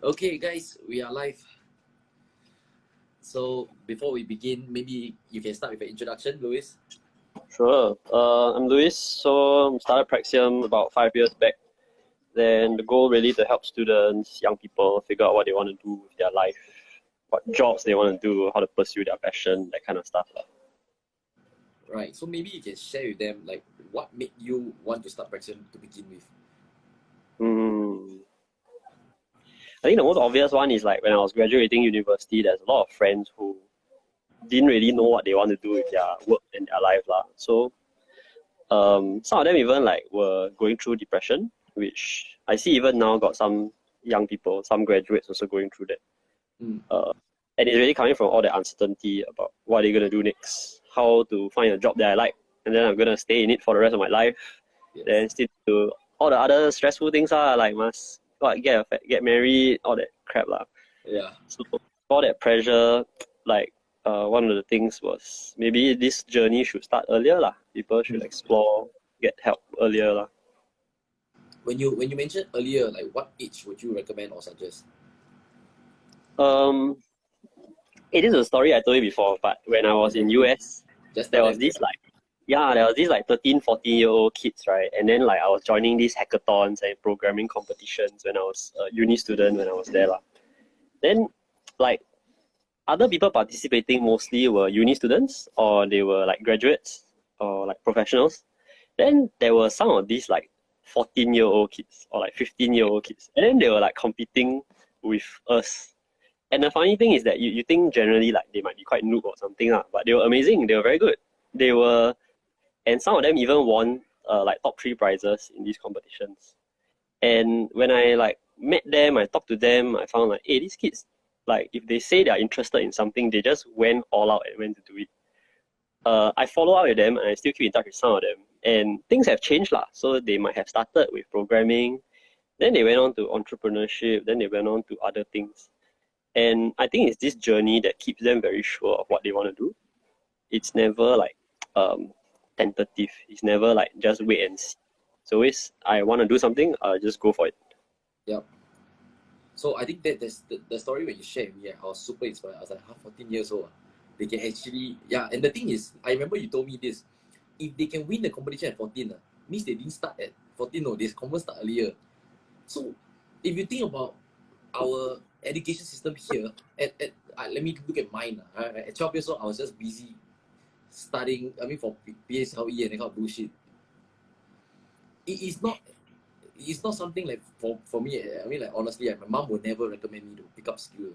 Okay, guys, we are live. So before we begin, maybe you can start with an introduction, Louis. Sure. I'm Luis. So I started Praxium about 5 years back. Then the goal really to help students, young people figure out what they want to do with their life, what jobs they want to do, how to pursue their passion, that kind of stuff. Right. So maybe you can share with them like what made you want to start Praxium to begin with. I think the most obvious one is like when I was graduating university, there's a lot of friends who didn't really know what they want to do with their work and their life lah. So some of them even like were going through depression, which I see even now got some young people, some graduates also going through that. Mm. And it's really coming from all the uncertainty about what they're gonna do next, how to find a job that I like, and then I'm gonna stay in it for the rest of my life. Yes. Then still do all the other stressful things like must get married, all that crap lah. Yeah. So all that pressure, like one of the things was maybe this journey should start earlier lah. People should explore, get help earlier lah. When you mentioned earlier, like what age would you recommend or suggest? It is a story I told you before, but when I was in US, there was this 13, 14-year-old kids, right? And then like I was joining these hackathons and programming competitions when I was a uni student when I was there lah. Then like other people participating mostly were uni students or they were like graduates or like professionals. Then there were some of these like 14-year-old kids or like 15-year-old kids. And then they were like competing with us. And the funny thing is that you think generally like they might be quite noob or something, but they were amazing. They were very good. And some of them even won like top 3 prizes in these competitions. And when I like met them, I talked to them, I found like, hey, these kids, like if they say they are interested in something, they just went all out and went to do it. I follow up with them and I still keep in touch with some of them. And things have changed lah. So they might have started with programming, then they went on to entrepreneurship, then they went on to other things. And I think it's this journey that keeps them very sure of what they want to do. It's never like tentative. It's never like just wait and see. It's always I want to do something, just go for it. Yeah. So I think that the story when you shared with me, I was super inspired. I was like, 14 years old. They can actually, and the thing is, I remember you told me this. If they can win the competition at 14, means they didn't start at 14, no, they convert start earlier. So if you think about our education system here, let me look at mine. At 12 years old, I was just busy studying, for PSLE and that kind of bullshit. It's not something like for me. Like honestly, my mom would never recommend me to pick up skill.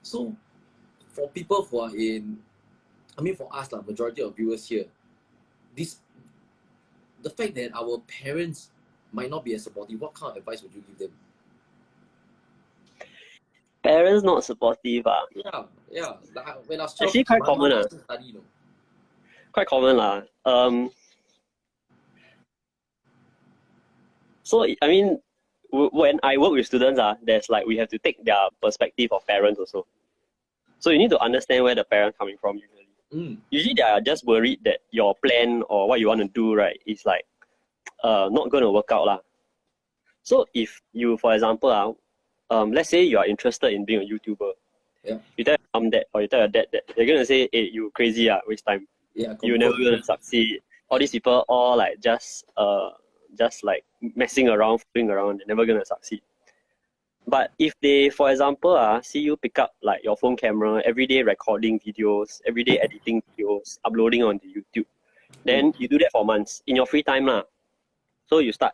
So for people who are in, for us, majority of viewers here, the fact that our parents might not be as supportive, what kind of advice would you give them? Parents not supportive. Yeah. Like when I was 12, actually quite common. Study, Quite common lah. So when I work with students, there's like we have to take their perspective of parents also. So you need to understand where the parent coming from usually. Usually they are just worried that your plan or what you want to do, right, is like not going to work out lah. So if you, for example, let's say you are interested in being a YouTuber. Yeah. You tell your mom that or you tell your dad that, they're gonna say, hey, you crazy, waste time. Yeah, you're never gonna succeed. All these people all like just like messing around, fooling around, they're never gonna succeed. But if they, for example, see you pick up like your phone camera, everyday recording videos, everyday editing videos, uploading onto YouTube, then you do that for months in your free time lah. So you start,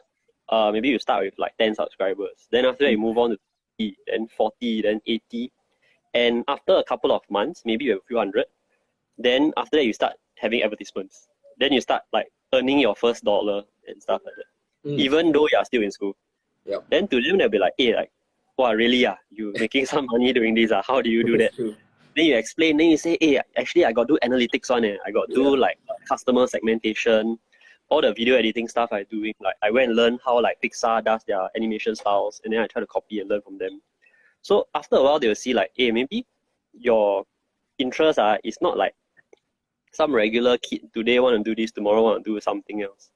maybe you start with like 10 subscribers. Then after that you move on to 30, then 40, then 80. And after a couple of months, maybe you have a few hundred. Then after that you start having advertisements. Then you start like earning your first dollar and stuff like that. Even though you are still in school. Yep. Then to them they'll be like, hey, like, wow, really you making some money doing this, how do you do that? Then you explain, then you say, hey, actually I got to do analytics on it. I got to do like customer segmentation, all the video editing stuff I'm doing. Like I went and learn how like Pixar does their animation styles, and then I try to copy and learn from them. So after a while they'll see like, hey, maybe your interest is not like some regular kid today want to do this, tomorrow want to do something else.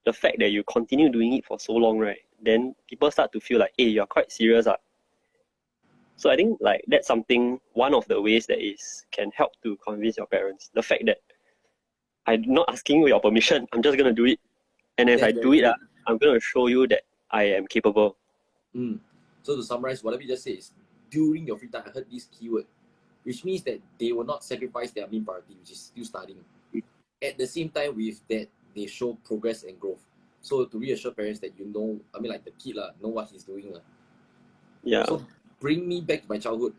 The fact that you continue doing it for so long, right, then people start to feel like, hey, you're quite serious. So I think like that's something, one of the ways that is can help to convince your parents. The fact that I'm not asking your permission, I'm just gonna do it. And as I do it, I'm gonna show you that I am capable. So to summarize, whatever you just said is during your free time, I heard this keyword, which means that they will not sacrifice their main priority, which is still studying. At the same time with that, they show progress and growth. So to reassure parents that you know, I mean like the kid know what he's doing. Yeah. So bring me back to my childhood.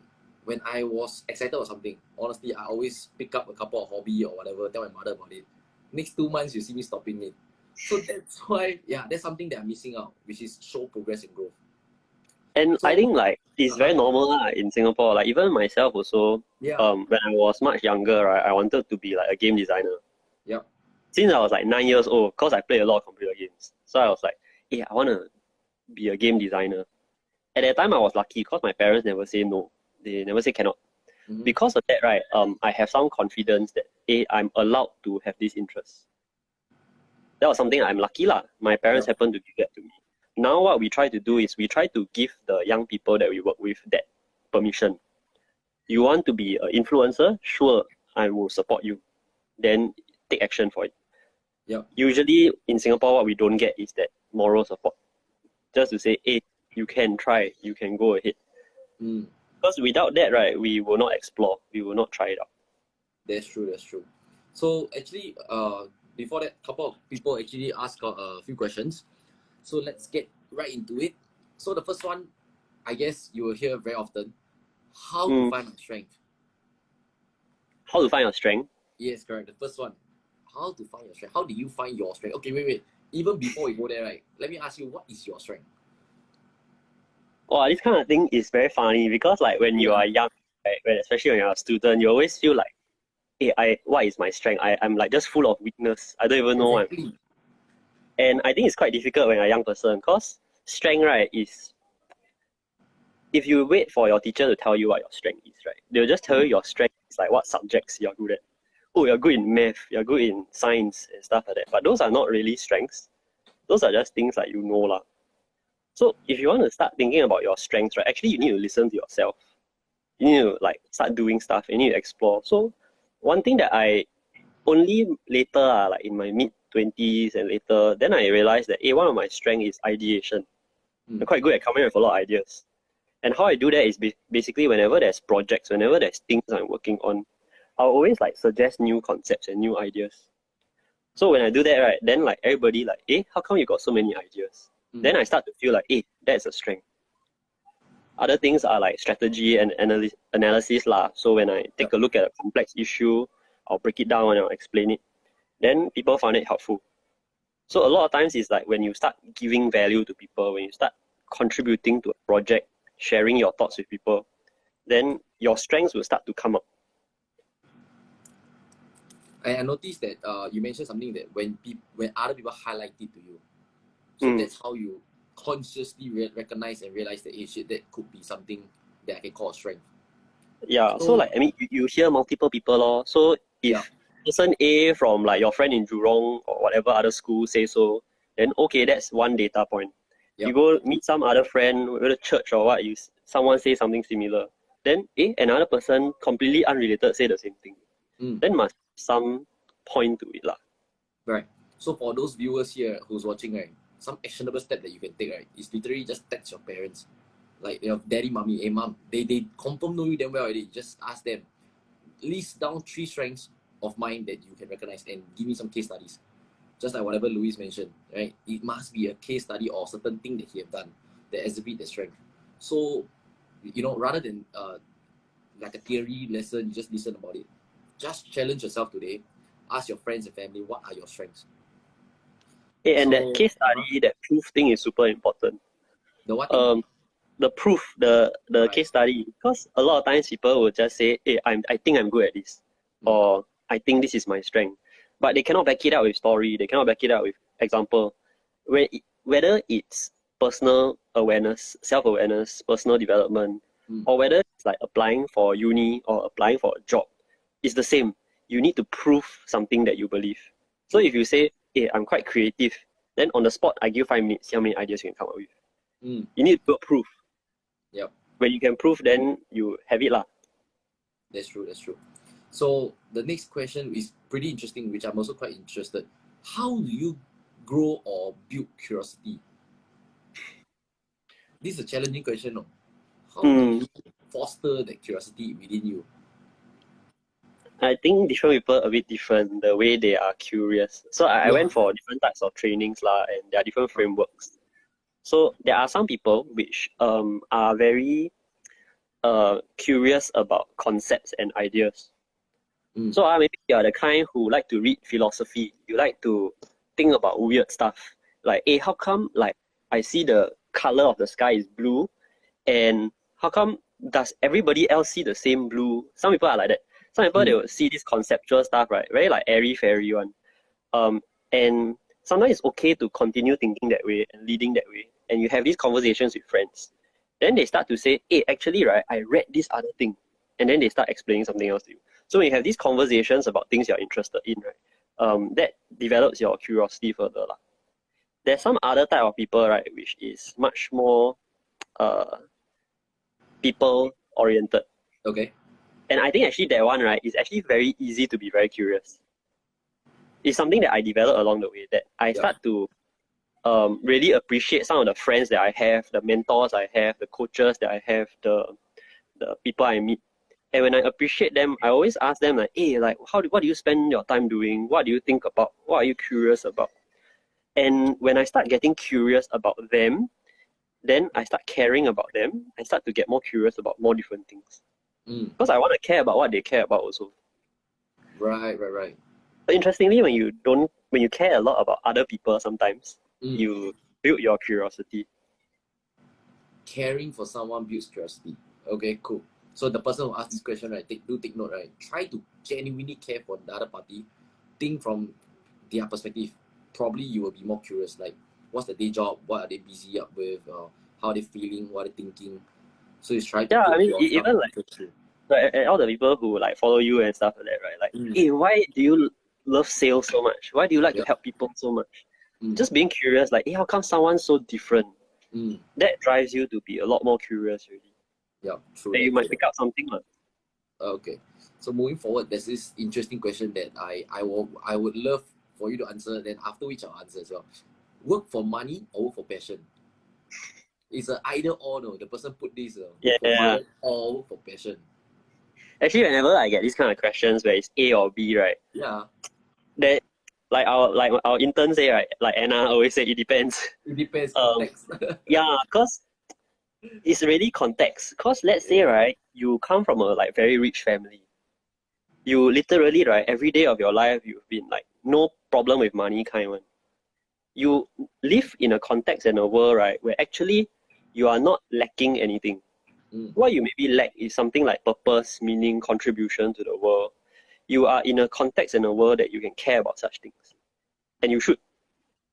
When I was excited or something, honestly, I always pick up a couple of hobby or whatever, tell my mother about it. Next 2 months, you see me stopping it. So that's why, that's something that I'm missing out, which is show progress and growth. And so, I think like it's very normal in Singapore. Like even myself also, when I was much younger, right, I wanted to be like a game designer. Yep. Since I was like 9 years old, because I played a lot of computer games. So I was like, hey, I want to be a game designer. At that time, I was lucky because my parents never say no. They never say cannot. Because of that, right, I have some confidence that, hey, I'm allowed to have this interest. That was something I'm lucky lah. My parents happened to give that to me. Now what we try to do is we try to give the young people that we work with that permission. You want to be an influencer? Sure, I will support you. Then take action for it. Usually in Singapore, what we don't get is that moral support. Just to say, hey, you can try, you can go ahead. Because without that, right, we will not explore, we will not try it out. That's true. So actually, before that, a couple of people actually asked a few questions. So let's get right into it. So the first one, I guess you will hear very often, how to find my strength. How to find your strength? Yes, correct. The first one, how to find your strength. How do you find your strength? Okay, wait. Even before we go there, right, let me ask you, what is your strength? Oh, this kind of thing is very funny because like when you are young, right, especially when you're a student, you always feel like, hey, what is my strength? I'm like just full of weakness. I don't even know what I'm doing. And I think it's quite difficult when you're a young person because strength, right, is if you wait for your teacher to tell you what your strength is, right, they'll just tell you your strength is like what subjects you're good at. Oh, you're good in math, you're good in science and stuff like that. But those are not really strengths. Those are just things like you know lah. So if you want to start thinking about your strengths, right, actually you need to listen to yourself. You need to like start doing stuff, you need to explore. So one thing that I only later, like in my mid-20s and later, then I realized that one of my strengths is ideation. I'm quite good at coming up with a lot of ideas. And how I do that is basically whenever there's projects, whenever there's things I'm working on, I'll always like suggest new concepts and new ideas. So when I do that, right, then like everybody like, how come you got so many ideas? Then I start to feel like, that's a strength. Other things are like strategy and analysis lah. So when I take a look at a complex issue, I'll break it down and I'll explain it. Then people find it helpful. So a lot of times it's like when you start giving value to people, when you start contributing to a project, sharing your thoughts with people, then your strengths will start to come up. I noticed that you mentioned something that when other people highlight it to you, so that's how you consciously recognize and realize that shit, that could be something that I can call a strength. Yeah, so like I mean you hear multiple people lor. So if person A from like your friend in Jurong or whatever other school say so, then okay, that's one data point. You go meet some other friend, go to church or what, someone say something similar. Then another person completely unrelated say the same thing. Then must some point to it lah. Right. So for those viewers here who's watching, right, some actionable step that you can take, right, is literally just text your parents. Like your daddy, mommy, hey mom, they confirm know you damn well already. Just ask them. List down 3 strengths of mine that you can recognize and give me some case studies. Just like whatever Louis mentioned, right? It must be a case study or certain thing that he have done that exhibit the strength. So, rather than like a theory lesson, you just listen about it. Just challenge yourself today. Ask your friends and family, what are your strengths? And that case study, that proof thing is super important. The what thing? The proof, the case study, because a lot of times people will just say, I think I'm good at this, or I think this is my strength, but they cannot back it up with story, they cannot back it up with example. Whether it's personal awareness, self-awareness, personal development, or whether it's like applying for uni or applying for a job, it's the same. You need to prove something that you believe. So if you say, I'm quite creative, then on the spot, I give 5 minutes, see how many ideas you can come up with. You need to prove. when you can prove, then you have it lah. That's true. That's true. So the next question is pretty interesting, which I'm also quite interested. How do you grow or build curiosity? This is a challenging question. No? How do you foster that curiosity within you? I think different people a bit different the way they are curious. So I went for different types of trainings lah, and there are different frameworks. So there are some people which are very curious about concepts and ideas. So maybe you are the kind who like to read philosophy. You like to think about weird stuff. Like, hey, how come like I see the color of the sky is blue, and how come does everybody else see the same blue? Some people are like that. Some people they will see this conceptual stuff, right? Very like airy fairy one. And sometimes it's okay to continue thinking that way and leading that way. And you have these conversations with friends. Then they start to say, hey, actually, right, I read this other thing. And then they start explaining something else to you. So when you have these conversations about things you're interested in, right, that develops your curiosity further. There's some other type of people, right, which is much more people-oriented. Okay. And I think actually that one, right, is actually very easy to be very curious. It's something that I developed along the way, that I start to really appreciate some of the friends that I have, the mentors I have, the coaches that I have, the people I meet. And when I appreciate them, I always ask them like, hey, like, what do you spend your time doing? What do you think about? What are you curious about? And when I start getting curious about them, then I start caring about them. I start to get more curious about more different things. Because I want to care about what they care about also. Right. But interestingly, when you care a lot about other people sometimes, you build your curiosity. Caring for someone builds curiosity. Okay, cool. So the person who asked this question, right, take note, right? Try to genuinely care for the other party. Think from their perspective. Probably you will be more curious. Like, what's the day job? What are they busy up with? How are they feeling? What are they thinking? So it's trying to. Yeah, I mean, even like all the people who like follow you and stuff like that, right? Like, hey, why do you love sales so much? Why do you like to help people so much? Just being curious, like, hey, how come someone's so different? That drives you to be a lot more curious, really. Yeah, true. And you might pick up something. Okay. So moving forward, there's this interesting question that I would love for you to answer, then after which I'll answer as well. Work for money or work for passion? It's an either or, no. The person put this work for money or work for passion. Actually, whenever I get these kind of questions where it's A or B, right? Yeah. That like our intern say, right? Like Anna always say, it depends. It depends. Context. Yeah, because it's really context. Because let's say, right, you come from a like very rich family. You literally, right, every day of your life you've been like no problem with money kind one. You live in a context and a world, right, where actually you are not lacking anything. What you maybe lack is something like purpose, meaning, contribution to the world. You are in a context and a world that you can care about such things. And you should.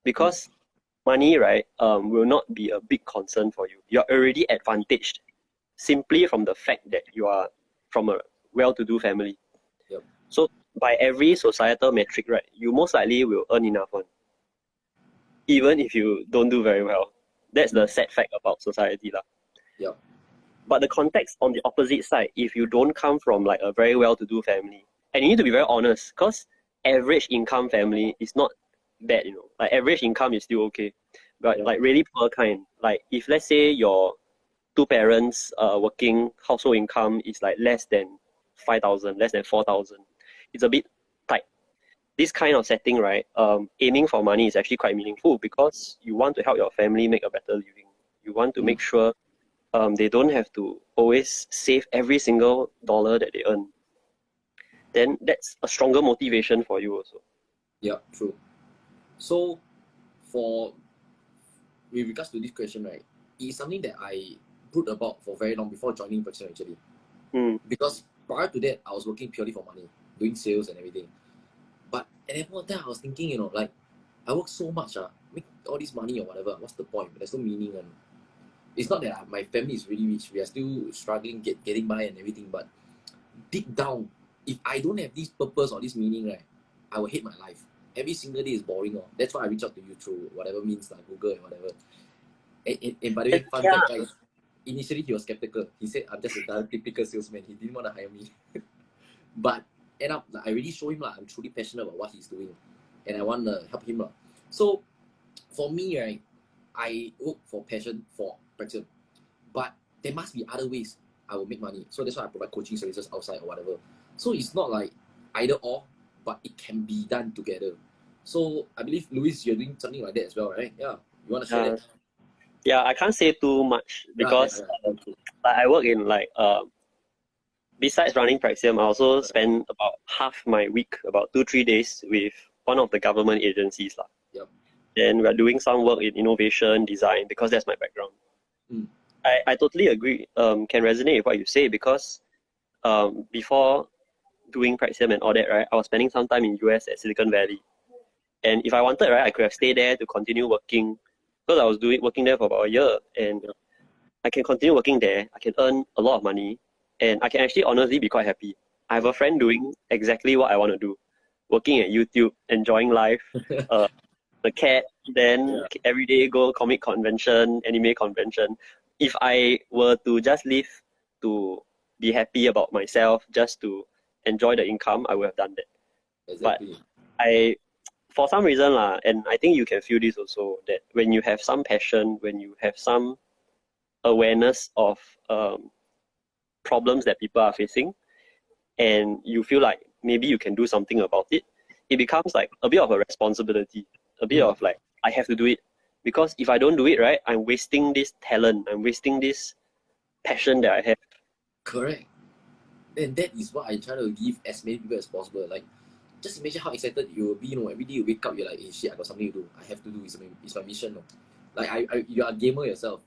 Because money, right, will not be a big concern for you. You're already advantaged simply from the fact that you are from a well-to-do family. Yep. So by every societal metric, right, you most likely will earn enough one. Even if you don't do very well. That's the sad fact about society. Yep. But the context on the opposite side, if you don't come from like a very well-to-do family, and you need to be very honest, because average income family is not bad, you know. Like average income is still okay. But like really poor kind, like if let's say your two parents working household income is like less than 5,000, less than 4,000, it's a bit tight. This kind of setting, right, aiming for money is actually quite meaningful because you want to help your family make a better living. You want to make sure they don't have to always save every single dollar that they earn. Then that's a stronger motivation for you also. Yeah, true. So, with regards to this question, right, it's something that I brooded about for very long before joining Person actually. Because prior to that, I was working purely for money, doing sales and everything. But at that point of time, I was thinking, you know, like, I work so much, make all this money or whatever, what's the point? There's no meaning. It's not that my family is really rich, we are still struggling, getting by and everything, but deep down, if I don't have this purpose or this meaning, right, I will hate my life. Every single day is boring. That's why I reach out to you through whatever means, like Google and whatever. And by the way, fun fact, guys, initially he was skeptical. He said, I'm just a typical salesman. He didn't want to hire me. But end up, I really show him I'm truly passionate about what he's doing. And I want to help him. So for me, right, I work for passion for Praxium. But there must be other ways I will make money. So that's why I provide coaching services outside or whatever. So it's not like either or, but it can be done together. So I believe, Louis, you're doing something like that as well, right? Yeah. You want to share that? Yeah, I can't say too much because I work in besides running Praxium, I also spend about half my week, about 2-3 days with one of the government agencies. Yep. And we're doing some work in innovation, design, because that's my background. I totally agree, can resonate with what you say because before doing Praxium and all that, right, I was spending some time in US at Silicon Valley. And if I wanted, right, I could have stayed there to continue working because I was working there for about a year. And I can continue working there. I can earn a lot of money. And I can actually honestly be quite happy. I have a friend doing exactly what I want to do. Working at YouTube, enjoying life, the cat, then every day go comic convention, anime convention. If I were to just live to be happy about myself, just to enjoy the income, I would have done that. Exactly. But for some reason, and I think you can feel this also, that when you have some passion, when you have some awareness of problems that people are facing, and you feel like maybe you can do something about it, it becomes like a bit of a responsibility, a bit of like, I have to do it. Because if I don't do it, right, I'm wasting this talent, I'm wasting this passion that I have. Correct. And that is what I try to give as many people as possible. Like, just imagine how excited you will be, every day you wake up, you're like, hey, shit, I got something to do. I have to do, it's my mission, Like, you are a gamer yourself.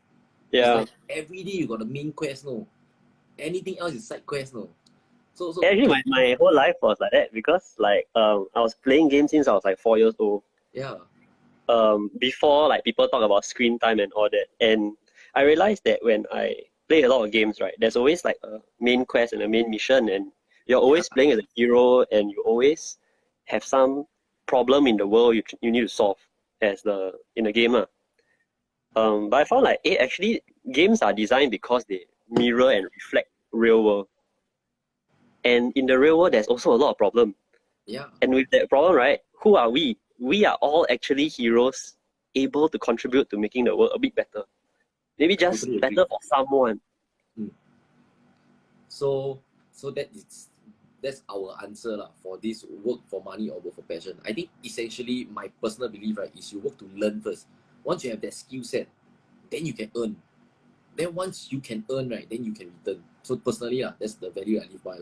Yeah. It's like, every day you got a main quest, Anything else is side quest, So actually, my whole life was like that because, like, I was playing games since I was like 4 years old. Yeah. Before, like, people talk about screen time and all that. And I realized that when I play a lot of games, right, there's always like a main quest and a main mission, and you're always playing as a hero, and you always have some problem in the world you need to solve in a game. But I found like, actually, games are designed because they mirror and reflect real world. And in the real world, there's also a lot of problem. Yeah. And with that problem, right, who are we? We are all actually heroes able to contribute to making the world a bit better. Maybe just Totally better for someone. So that's our answer for this work for money or work for passion. I think essentially my personal belief, right, is you work to learn first. Once you have that skill set, then you can earn. Then once you can earn, right, then you can return. So personally, that's the value I live by.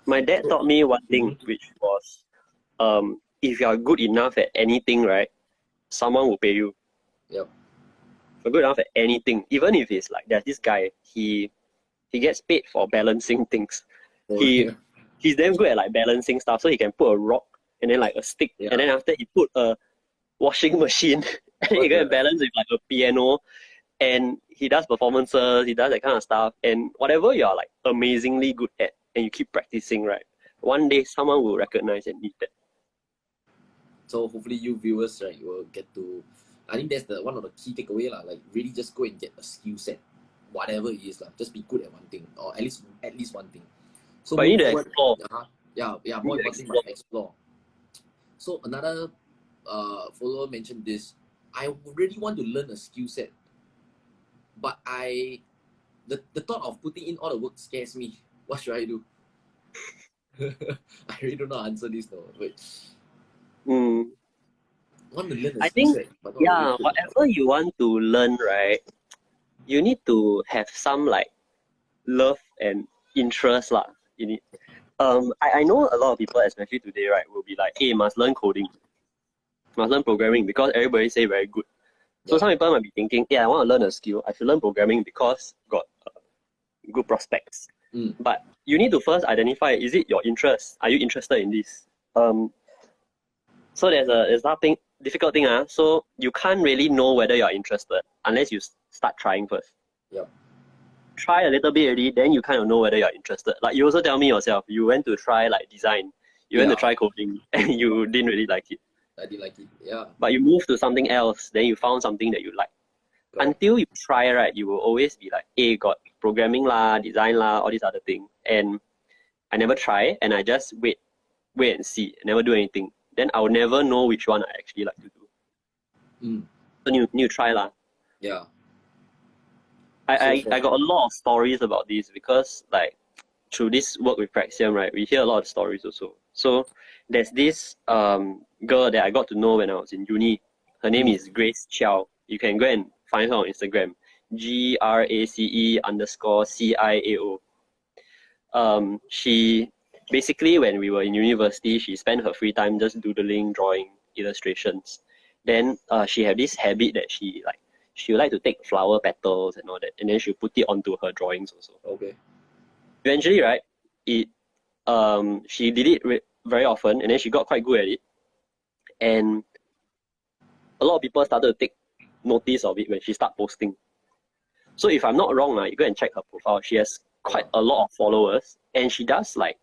My dad taught me one thing, which was, if you are good enough at anything, right, someone will pay you. Yep. If you're good enough at anything, even if it's like, there's this guy, he gets paid for balancing things. He's damn good at like balancing stuff, so he can put a rock and then like a stick, and then after he put a washing machine, and he can balance with like a piano, and he does performances, he does that kind of stuff, and whatever you're like amazingly good at, and you keep practicing, right, one day someone will recognize and need that. So hopefully you viewers, right, will get to, I think that's one of the key takeaway, like really just go and get a skill set, whatever it is, just be good at one thing, or at least one thing. So but you need to explore. More important, explore. So another follower mentioned this. I really want to learn a skill set, but the thought of putting in all the work scares me. What should I do? I really don't know how to answer this though. Wait. Want to learn a skill set, but whatever you want to learn, right, you need to have some like love and interest in it. I know a lot of people, especially today, right, will be like, hey, must learn coding, must learn programming because everybody say very good. So some people might be thinking, I want to learn a skill, I should learn programming because got good prospects. But you need to first identify, is it your interest? Are you interested in this? So there's nothing difficult thing. So you can't really know whether you're interested unless you start trying first. Yep. Try a little bit already, then you kind of know whether you're interested. Like you also tell me yourself, you went to try like design, you went to try coding, and you didn't really like it. I didn't like it, yeah. But you moved to something else, then you found something that you like. until you try, right, you will always be like, hey, got programming lah, design lah, all these other things. And I never try, and I just wait and see, never do anything. Then I'll never know which one I actually like to do. So you try lah. Yeah. I got a lot of stories about this because like through this work with Praxium, right, we hear a lot of stories also. So there's this girl that I got to know when I was in uni. Her name is Grace Chiao. You can go and find her on Instagram. GRACE_CIAO. She basically, when we were in university, she spent her free time just doodling, drawing, illustrations. Then she had this habit that she would like to take flower petals and all that, and then she'll put it onto her drawings also. Okay. Eventually, right, she did it very often, and then she got quite good at it. And a lot of people started to take notice of it when she started posting. So if I'm not wrong, you go and check her profile. She has quite a lot of followers, and she does like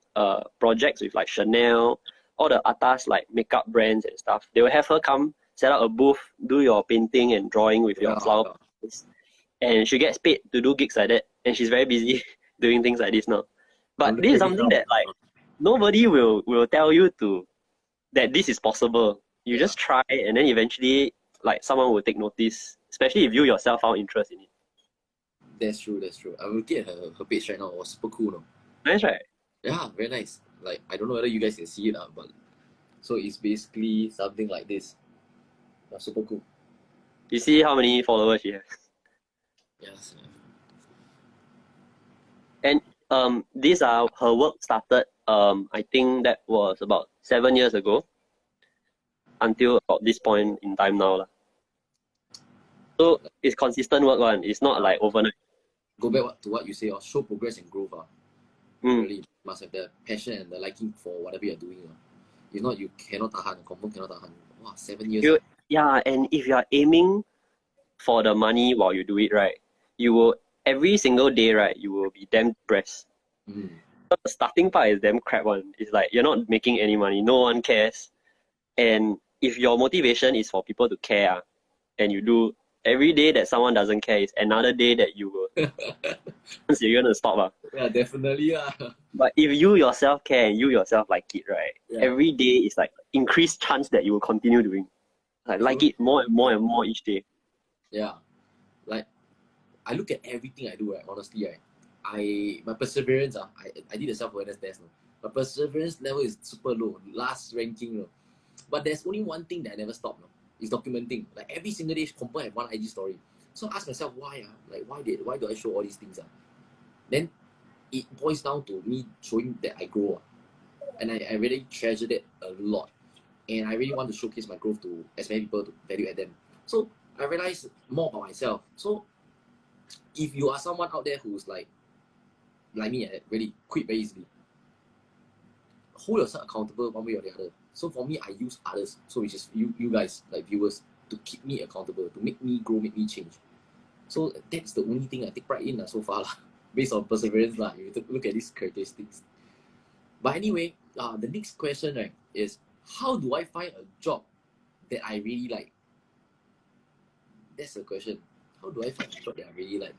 projects with like Chanel, all the atas like makeup brands and stuff. They will have her come set up a booth, do your painting and drawing with your flower petals, and she gets paid to do gigs like that. And she's very busy doing things like this now. But this is something that like nobody will tell you that this is possible. You just try, and then eventually like someone will take notice, especially if you yourself found interest in it. That's true. I'm looking at her page right now. It was super cool, no? Nice, right? Yeah, very nice. Like, I don't know whether you guys can see it, but so it's basically something like this. Super cool. You see how many followers she has? Yes. And these are her work started. I think that was about 7 years ago, until about this point in time now, lah. So it's consistent work, one. It's not like overnight. Go back to what you say, show progress and growth. Really must have the passion and the liking for whatever you're doing. If not, you cannot tahan. Confirm cannot tahan. Wow, 7 years. Yeah, and if you are aiming for the money while you do it, right, you will every single day, right, you will be damn depressed. The starting part is damn crap one. It's like you're not making any money, no one cares. And if your motivation is for people to care, and you do every day that someone doesn't care is another day that you will you're gonna stop. Yeah, definitely. But if you yourself care and you yourself like it, right, every day is like increased chance that you will continue doing. Like it more and more and more each day. Yeah. Like I look at everything I do, right, honestly, right. My perseverance, I did a self-awareness test. My perseverance level is super low, last ranking. But there's only one thing that I never stop. Is documenting. Like every single day, I have one IG story. So I ask myself, why? Why do I show all these things? Then it boils down to me showing that I grow. And I really treasure that a lot. And I really want to showcase my growth to as many people to value at them. So I realized more about myself. So if you are someone out there who's like me, really quit very easily, hold yourself accountable one way or the other. So for me, I use others, so which is you guys, like viewers, to keep me accountable, to make me grow, make me change. So that's the only thing I take pride in so far, based on perseverance. If you look at these characteristics. But anyway, the next question, right, is how do I find a job that I really like? That's the question. How do I find a job that I really like?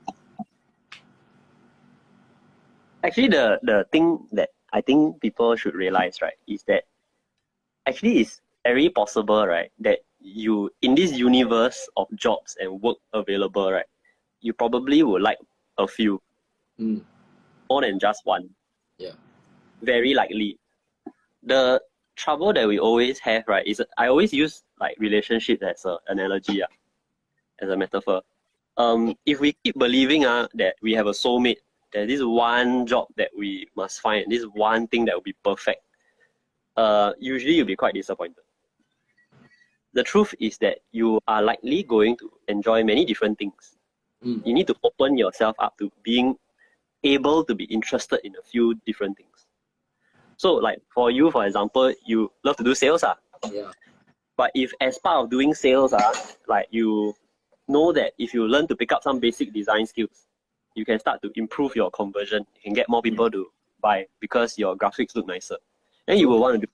Actually, the thing that I think people should realize, right, is that actually it's very possible, right, that you, in this universe of jobs and work available, right, you probably would like a few. More than just one. Yeah. Very likely. The trouble that we always have, right, is I always use like relationship as an analogy, as a metaphor. If we keep believing that we have a soulmate, that this one job that we must find, this one thing that will be perfect, usually you'll be quite disappointed. The truth is that you are likely going to enjoy many different things. You need to open yourself up to being able to be interested in a few different things. So like for you, for example, you love to do sales. Yeah. But if as part of doing sales, like you know that if you learn to pick up some basic design skills, you can start to improve your conversion. You can get more people to buy because your graphics look nicer. Then you will want to do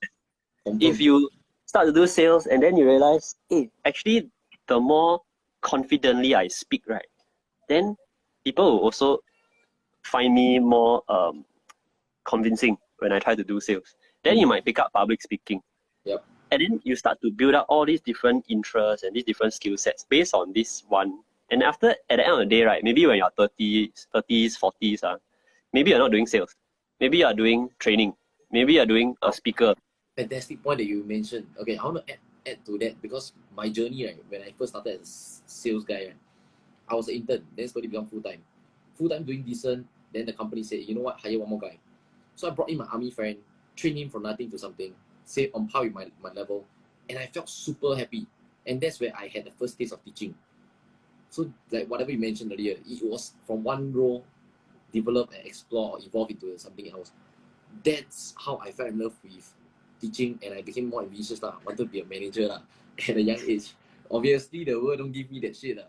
that. If you start to do sales and then you realize, hey, actually the more confidently I speak, right, then people will also find me more convincing when I try to do sales. Then you might pick up public speaking. Yep. And then you start to build up all these different interests and these different skill sets based on this one. And after, at the end of the day, right, maybe when you're 30s, 40s, maybe you're not doing sales. Maybe you're doing training. Maybe you're doing a speaker. Fantastic point that you mentioned. Okay, I want to add to that because my journey, right, when I first started as a sales guy, right, I was an intern, then slowly become full-time. Full-time doing decent, then the company said, you know what, hire one more guy. So I brought in my army friend, trained him from nothing to something, say on par with my level, and I felt super happy. And that's where I had the first taste of teaching. So like whatever you mentioned earlier, it was from one role, develop and explore or evolve into something else. That's how I fell in love with teaching, and I became more ambitious. I wanted to be a manager at a young age. Obviously, the world don't give me that shit.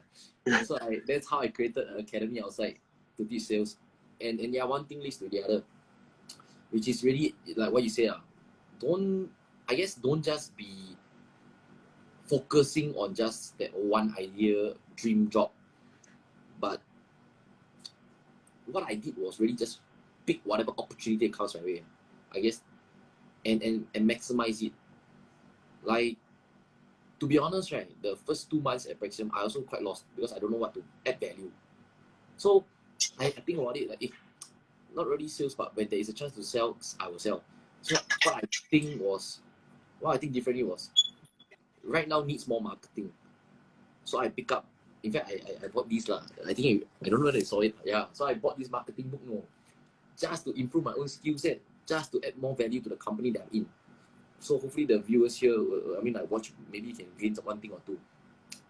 So that's how I created an academy outside to teach sales. And yeah, one thing leads to the other, which is really like what you say. Don't just be focusing on just that one idea, dream job. But what I did was really just pick whatever opportunity comes my way, I guess, and maximize it. Like, to be honest, right, the first 2 months at Praxium, I also quite lost because I don't know what to add value. So I think about it, like, if not really sales, but when there is a chance to sell, I will sell. So what I think differently was, right now needs more marketing. So I pick up, in fact, I bought this I think, I don't know whether you saw it. Yeah, so I bought this marketing book, just to improve my own skill set, just to add more value to the company that I'm in. So hopefully the viewers here, I watch, maybe you can gain one thing or two,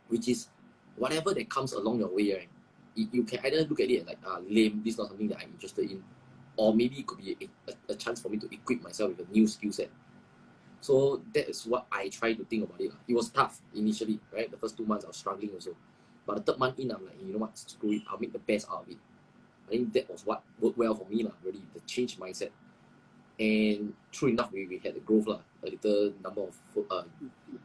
which is whatever that comes along your way, right? You can either look at it like, lame, this is not something that I'm interested in, or maybe it could be a chance for me to equip myself with a new skill set. So that is what I try to think about it. It was tough initially, right? The first 2 months I was struggling also. But the third month in, I'm like, you know what, screw it, I'll make the best out of it. I think that was what worked well for me, really, the change mindset. And true enough, we had the growth, a little number of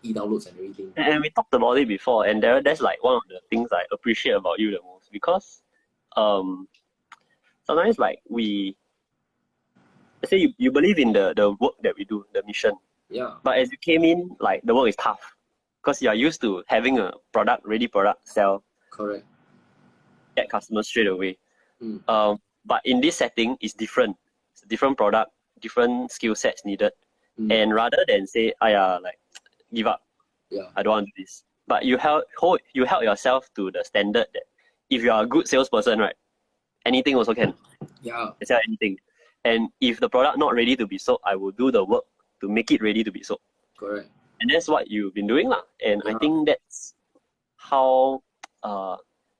e-downloads and everything. And we talked about it before, and that's like one of the things I appreciate about you the most, because sometimes like let's say you believe in the work that we do, the mission. Yeah. But as you came in, like the work is tough because you are used to having a ready product, sell. Correct. Get customers straight away. But in this setting, it's different. It's a different product, different skill sets needed. And rather than say, like, give up, I don't want to do this. But you held yourself to the standard that if you are a good salesperson, right, anything also can. Yeah. Sell anything. And if the product not ready to be sold, I will do the work to make it ready to be sold. Correct. And that's what you've been doing, And I think that's how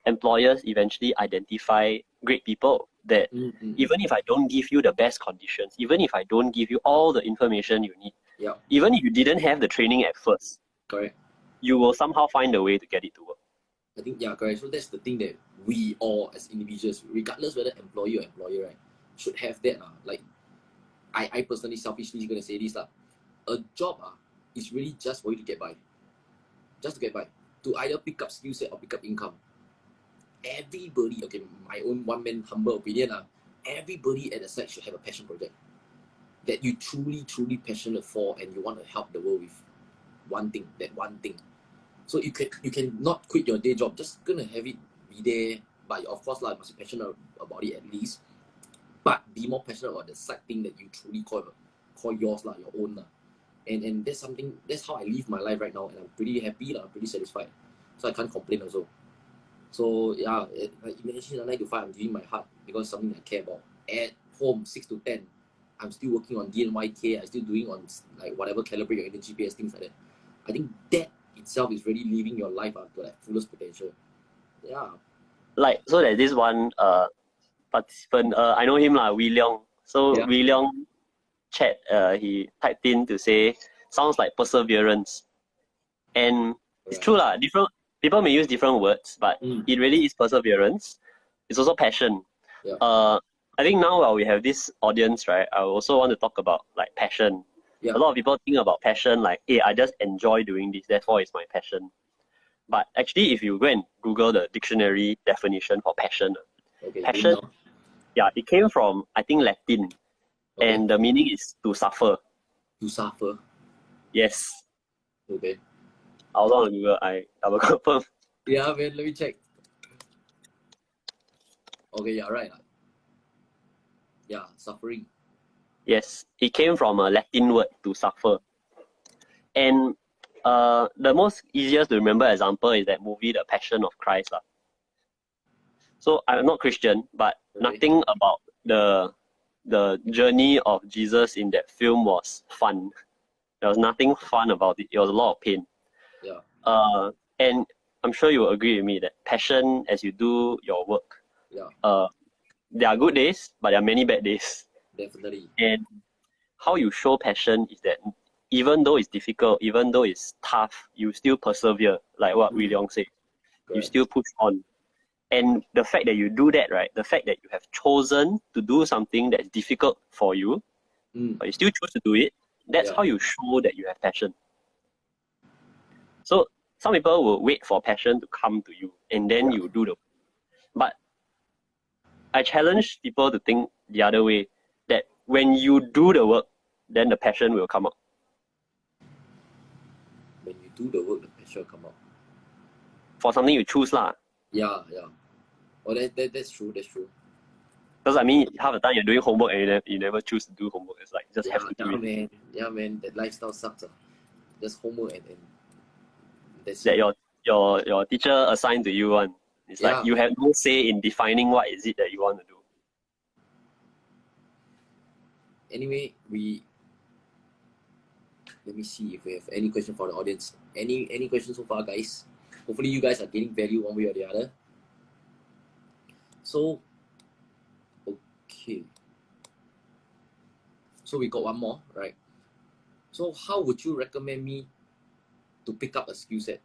employers eventually identify great people. That even if I don't give you the best conditions, even if I don't give you all the information you need, even if you didn't have the training at first, correct, you will somehow find a way to get it to work. I think, correct. So that's the thing that we all as individuals, regardless whether employee or employer, right, should have that. Like, I personally, selfishly going to say this. A job is really just for you to get by. Just to get by. To either pick up skill set or pick up income. Everybody, okay, my own one-man humble opinion, everybody at the site should have a passion project that you truly, truly passionate for, and you want to help the world with that one thing. So you can not quit your day job, just gonna have it be there, but of course, you must be passionate about it at least. But be more passionate about the side thing that you truly call yours, your own. And that's how I live my life right now, and I'm pretty happy, I'm pretty satisfied. So I can't complain also. So yeah, like imagine 9 to 5, I'm giving my heart because it's something I care about. At home, 6 to 10, I'm still working on DNYK, I'm still doing on like whatever, calibrate your inner GPS, things like that. I think that itself is really living your life to like fullest potential. Yeah. Like, so there's this one participant, I know him, Wee Leong. So Wee Leong chat, he typed in to say, sounds like perseverance. And it's true, different people may use different words, but it really is perseverance. It's also passion. Yeah. I think now while we have this audience, right, I also want to talk about like passion. Yeah. A lot of people think about passion like, hey, I just enjoy doing this, therefore it's my passion. But actually, if you go and Google the dictionary definition for passion, Okay. passion, it came from, I think, Latin. Okay. And the meaning is to suffer. To suffer. Yes. Okay. I was on Google, I will confirm. Yeah, man, let me check. Okay, yeah, right. Yeah, suffering. Yes, it came from a Latin word to suffer. And the most easiest to remember example is that movie, The Passion of Christ. So I'm not Christian, but nothing about the journey of Jesus in that film was fun. There was nothing fun about it. It was a lot of pain. Yeah. And I'm sure you will agree with me that passion as you do your work. Yeah. There are good days, but there are many bad days. Definitely. And how you show passion is that even though it's difficult, even though it's tough, you still persevere, like what Wee Leong said. Correct. You still push on. And the fact that you do that, right? The fact that you have chosen to do something that's difficult for you, but you still choose to do it, that's how you show that you have passion. So some people will wait for passion to come to you, and then you do the work. But I challenge people to think the other way, that when you do the work, then the passion will come out. When you do the work, the passion will come out. For something you choose lah. Yeah. Oh, that's true. That's true. Because I mean, half the time you're doing homework and you never choose to do homework. It's like just have to do it. Man. Yeah, man. That lifestyle sucks. Just homework and that's that your teacher assigned to you one. It's like you have no say in defining what is it that you want to do. Anyway, let me see if we have any question for the audience. Any questions so far, guys? Hopefully you guys are getting value one way or the other. So, okay. So we got one more, right? So how would you recommend me to pick up a skill set?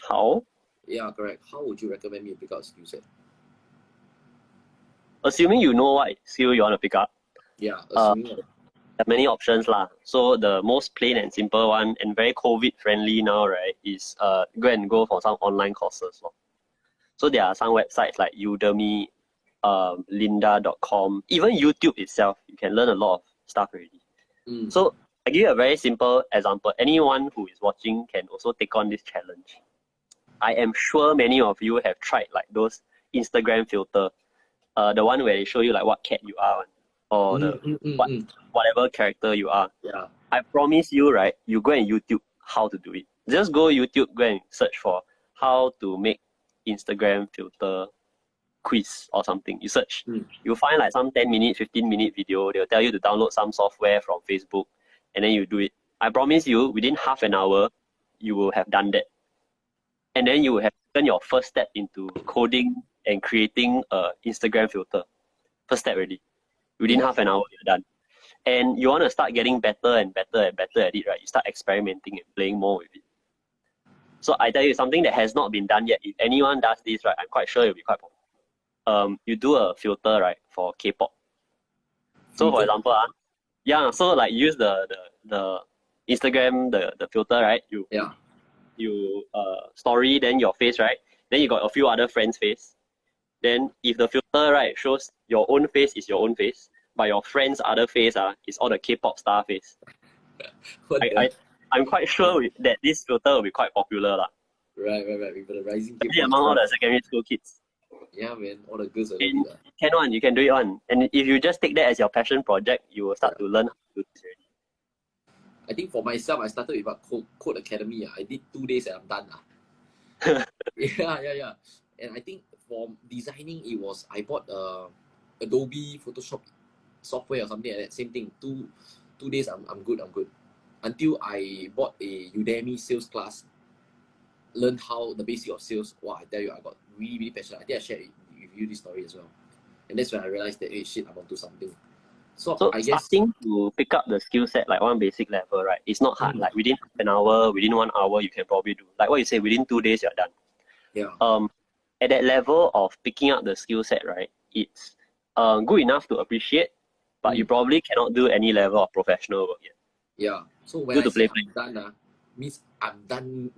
How? Yeah, correct. How would you recommend me to pick up a skill set? Assuming you know what skill you want to pick up. Yeah, assuming there are many options lah. So the most plain and simple one and very COVID friendly now, right, is go for some online courses. So there are some websites like Udemy, lynda.com, even YouTube itself. You can learn a lot of stuff already. So I give you a very simple example. Anyone who is watching can also take on this challenge. I am sure many of you have tried like those Instagram filter, the one where they show you like what cat you are, or whatever character you are. Yeah. I promise you, right? You go and YouTube how to do it. Just go YouTube, go and search for how to make Instagram filter quiz or something. You search, you find like some 10-minute, 15-minute video. They'll tell you to download some software from Facebook, and then you do it. I promise you, within half an hour, you will have done that. And then you will have taken your first step into coding and creating an Instagram filter. First step already. Within half an hour, you're done. And you want to start getting better and better and better at it, right? You start experimenting and playing more with it. So I tell you, something that has not been done yet, if anyone does this, right, I'm quite sure it'll be quite popular. You do a filter, right, for K-pop. So for example, so like use the Instagram, the filter, right? You story, then your face, right? Then you got a few other friends' face. Then if the filter, right, shows your own face is your own face, but your friend's other face is all the K-pop star face. I'm quite sure that this filter will be quite popular lah. Right. With the rising K-pop among all the secondary school kids. Yeah, man, all the girls are you can do it one. And if you just take that as your passion project, you will start to learn how to do this already. I think for myself, I started with Code Academy. I did 2 days and I'm done. Yeah. And I think for designing, I bought Adobe Photoshop software or something like that. Same thing. 2 days, I'm good. Until I bought a Udemy sales class, learned how the basic of sales. Wow, I tell you, I got really, really passionate. I think I shared with you this story as well. And that's when I realized that, hey, shit, I'm onto something. So I guess starting to pick up the skill set, like one basic level, right? It's not hard. Like within an hour, within 1 hour, you can probably do. Like what you say, within 2 days, you're done. Yeah. At that level of picking up the skill set, right? It's good enough to appreciate, but you probably cannot do any level of professional work yet. Yeah. So when I say I'm done, means I'm done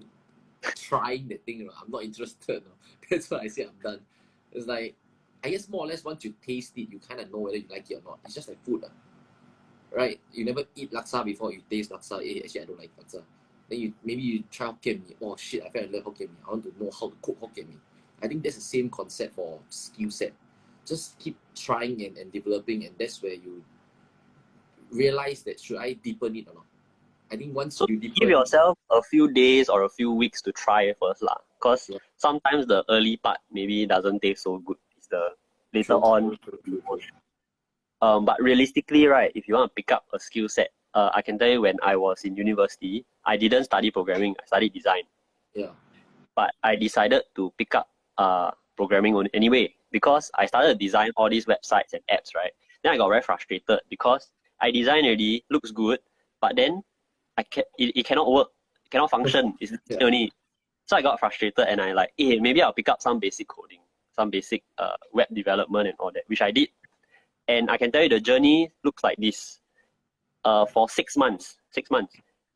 trying the thing. I'm not interested. That's why I say I'm done. It's like, I guess more or less once you taste it, you kind of know whether you like it or not. It's just like food. Right? You never eat laksa before, you taste laksa. Actually, I don't like laksa. Then maybe you try Hokkien Mee. Oh shit, I fell in love with Hokkien Mee. I want to know how to cook Hokkien Mee. I think that's the same concept for skill set. Just keep trying and developing, and that's where you realize that should I deepen it or not. I think once So you deepen, give yourself a few days or a few weeks to try it first lah. Because Yeah. sometimes the early part maybe doesn't taste so good. It's the later True, on. true. But realistically, right, if you want to pick up a skill set, I can tell you when I was in university, I didn't study programming, I studied design. Yeah. But I decided to pick up programming anyway because I started to design all these websites and apps, right? Then I got very frustrated because I design already, looks good, but then it cannot work, it cannot function. It's Yeah. only. So I got frustrated and I like, hey, maybe I'll pick up some basic coding, some basic web development and all that, which I did. And I can tell you the journey looks like this. For 6 months,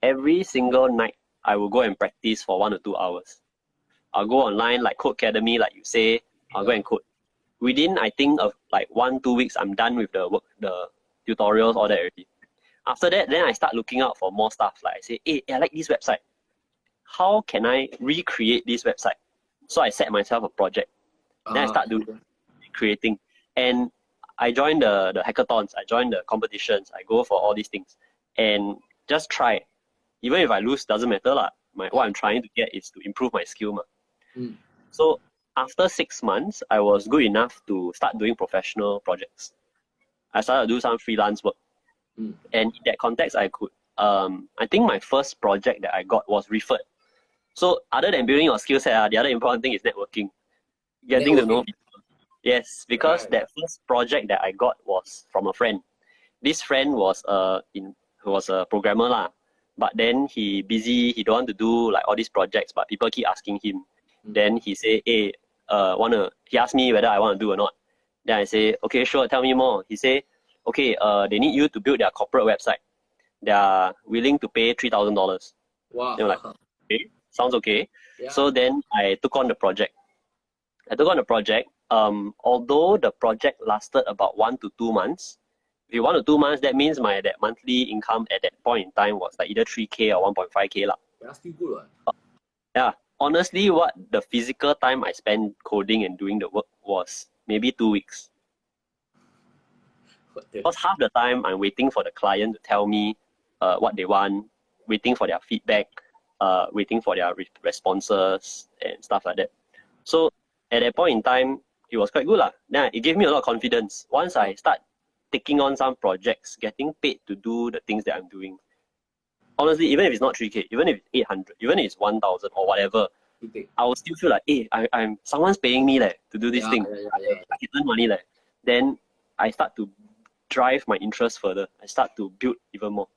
every single night I will go and practice for 1 or 2 hours. I'll go online like Codecademy, like you say, I'll go and code. Within I think of like 1-2 weeks, I'm done with the work, the tutorials, all that already. After that, then I start looking out for more stuff. Like I say, hey, I like this website. How can I recreate this website? So I set myself a project. Then I start doing creating. And I join the hackathons, I join the competitions, I go for all these things. And just try. Even if I lose, doesn't matter lah. What I'm trying to get is to improve my skill ma. So after 6 months, I was good enough to start doing professional projects. I started to do some freelance work. And in that context, I could, I think my first project that I got was referred. So other than building your skill set, the other important thing is networking. Getting to know people. Yes, because that first project that I got was from a friend. This friend was a programmer lah. But then he busy, he don't want to do like all these projects, but people keep asking him. Then he say, hey, he asked me whether I want to do or not. Then I say, okay, sure, tell me more. He say, okay, they need you to build their corporate website. They are willing to pay $3,000. Wow. Then I'm like, okay, sounds okay. Yeah. So then I took on the project. Although the project lasted about 1 to 2 months, if you 1 to 2 months, that means that monthly income at that point in time was like either 3K or 1.5K lah. That's still good. Yeah, honestly, what the physical time I spent coding and doing the work was maybe 2 weeks. Because half the time I'm waiting for the client to tell me what they want, waiting for their feedback, waiting for their responses and stuff like that. So at that point in time, it was quite good lah. Then it gave me a lot of confidence. Once I start taking on some projects, getting paid to do the things that I'm doing. Honestly, even if it's not 3K, even if it's 800, even if it's 1,000 or whatever, I will still feel like, hey, I'm someone's paying me to do this thing. I can earn money. Then I start to drive my interest further. I start to build even more.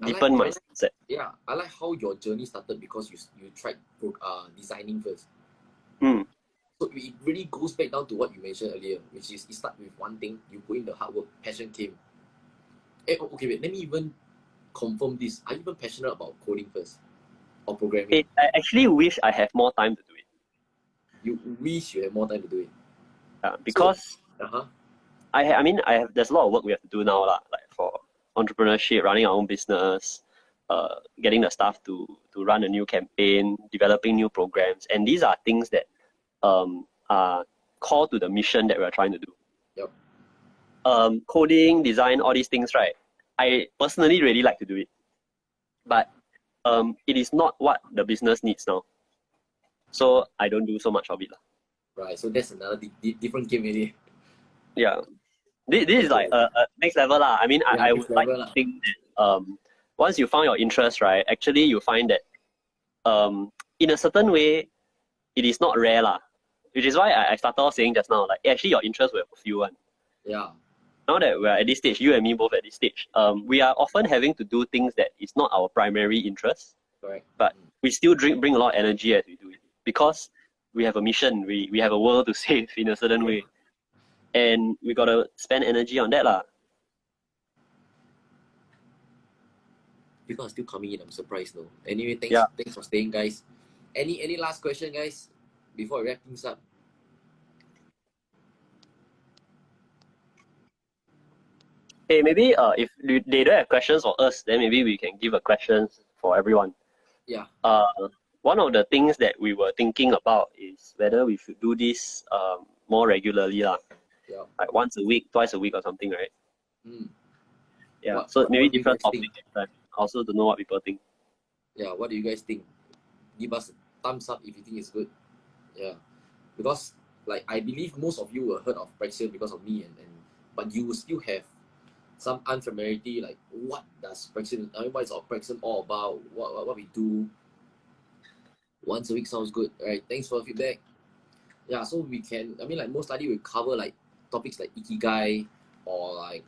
Deepen my skill set. Yeah, I like how your journey started because you tried designing first. So it really goes back down to what you mentioned earlier, which is you start with one thing, you put in the hard work, passion came. Okay, wait, let me even confirm this. Are you even passionate about coding first or programming? I actually wish I have more time to do it. You wish you have more time to do it? Because there's a lot of work we have to do now, like for entrepreneurship, running our own business, getting the staff to run a new campaign, developing new programs. And these are things that are core to the mission that we're trying to do. Yep. Coding, design, all these things, right? I personally really like to do it. But it is not what the business needs now. So I don't do so much of it. Right, so that's another different game really. Yeah. This is like a next level lah. I mean, I would like to think that once you found your interest, right, actually you find that in a certain way, it is not rare lah. Which is why I started off saying just now, like actually your interest will fulfill one. Yeah. Now that we're at this stage, you and me both at this stage, we are often having to do things that is not our primary interest. Correct. But we still bring a lot of energy as we do it. Because we have a mission, we have a world to save in a certain way. And we gotta spend energy on that lah. People are still coming in, I'm surprised though. Anyway, thanks for staying, guys. Any last question, guys, before we wrap things up? Hey, maybe if they don't have questions for us, then maybe we can give a question for everyone. Yeah. One of the things that we were thinking about is whether we should do this more regularly, lah. Yeah. Like once a week, twice a week, or something, right? Mm. Yeah. What- so what- maybe what do you different guys think? topics. I also don't know what people think. Yeah, what do you guys think? Give us a thumbs up if you think it's good. Yeah, because like I believe most of you will heard of Praxium because of me, and but you will still have some unfamiliarity, like what does Praxium, I mean, what is our Praxium all about? What we do? Once a week sounds good, right? Thanks for the feedback. Yeah, so we can, I mean, like most likely we cover like topics like Ikigai or like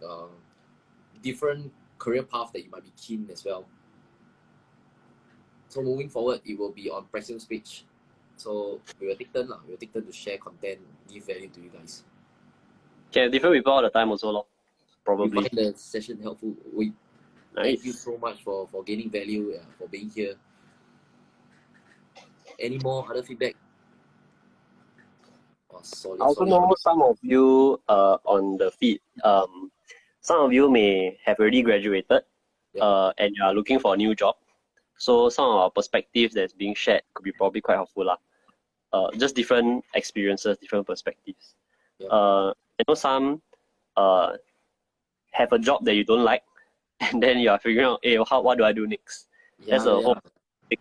different career path that you might be keen as well. So moving forward, it will be on Praxium's page. So we will take turn lah. We will take turn to share content, give value to you guys. Can have different people all the time also, lor. You Probably. find the session helpful. We thank you Nice. so much for gaining value, for being here. Any more other feedback? Oh, solid, I also solid. know some of you on the feed. Some of you may have already graduated, Yeah. and you are looking for a new job. So some of our perspectives that's being shared could be probably quite helpful, lah. Just different experiences, different perspectives. Yeah. I know some have a job that you don't like, and then you are figuring out, hey, what do I do next? That's a whole thing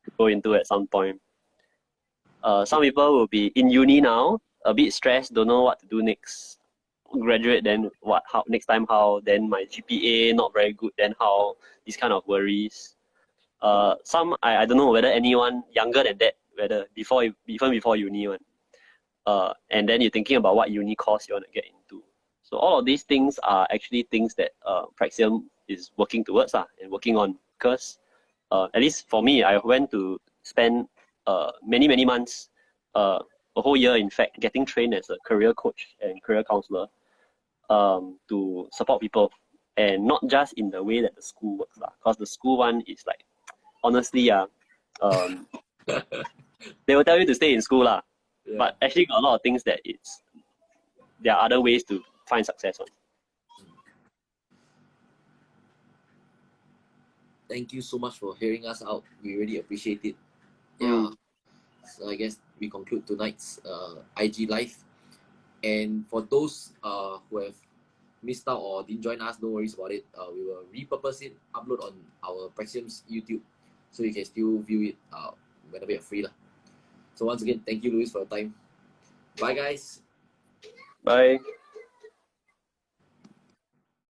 to go into at some point. Some people will be in uni now, a bit stressed, don't know what to do next. Graduate, then what? How next time? How? Then my GPA not very good. Then how? These kind of worries. Some I don't know whether anyone younger than that, whether even before uni one. And then you're thinking about what uni course you want to get into. So all of these things are actually things that Praxium is working towards and working on, because at least for me, I went to spend many months, a whole year in fact, getting trained as a career coach and career counselor to support people, and not just in the way that the school works, because the school one is like, honestly, they will tell you to stay in school, Yeah. but actually got a lot of things that there are other ways to find success on. Thank you so much for hearing us out. We really appreciate it. Yeah. So I guess we conclude tonight's IG live. And for those who have missed out or didn't join us, no worries about it. We will repurpose it, upload on our Praxium's YouTube, so you can still view it whenever you're free. So once again, thank you, Louis, for your time. Bye, guys. Bye.